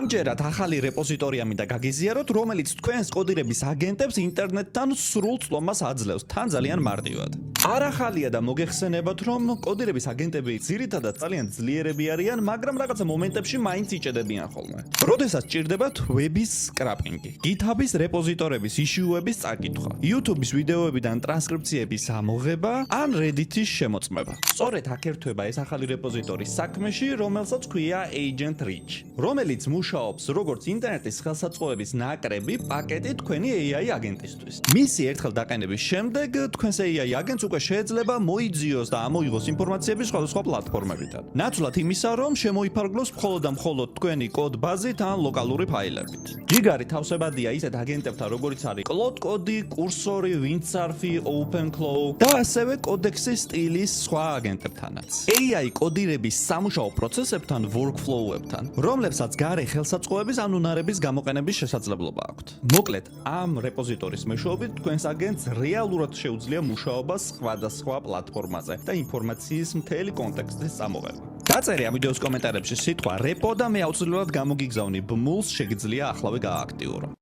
ამჯერად ახალი რეპოზიტორია მინდა გაგიზიაროთ, რომელიც თქვენს კოდირების აგენტებს ინტერნეტთან სრულ წლომას აძლევს, თან ძალიან მარტივად. არ ახალია და მოგეხსენებათ, რომ კოდირების აგენტები ძირითადად ძალიან ძლიერები არიან, მაგრამ რაღაცა მომენტებში მაინც იჭედებიან ხოლმე. როდესაც ჭირდებათ ვების სკრაპინგი, GitHub-ის რეპოზიტორების ისიუების წაკითხვა, YouTube-ის ვიდეოებიდან ტრანსკრიფციების ამოღება, ან Reddit-ის შემოწმება. სწორედ აქ ერთვება ეს ახალი რეპოზიტორის საქმეში, რომელსაც ქვია Agent Reach, რომელიც მუშაობს როგორც ინტერნეტის ხელსაწყოების ნაკრები პაკეტი თქვენი AI აგენტისთვის. მისი ერთხელ დაყენების შემდეგ თქვენს AI აგენტს უკვე შეიძლება მოიძიოს და ამოიღოს ინფორმაციები სხვადასხვა პლატფორმებიდან. ნაცვლად იმისა, რომ შემოიფარგლოს მხოლოდ და მხოლოდ თქვენი კოდ ბაზით ან ლოკალური ფაილებით. ჯიგარი თავსებადია ისეთ აგენტებთან, როგორიც არის Cloud Code, Cursor, Windsurf, OpenClaw და ასევე კოდექსის სტილის სხვა აგენტებთანაც. AI კოდირების სამუშაო პროცესებთან, workflow-ებთან, რომლებსაც გარე ხელსაწყოების ან უნარების გამოყენების შესაძლებლობა აქვთ. მოკლედ, ამ რეპოზიტორის მეშვეობით თქვენს აგენტს რეალურად შეუძლია მუშაობა სხვადასხვა პლატფორმაზე და ინფორმაციის მთელი კონტექსტის წამოღება. დაწერე ამ ვიდეოს კომენტარებში სიტყვა repo და მე აუცილებლად გამოგიგზავნი ბმულს, შეგიძლია ახლავე გაააქტიურო.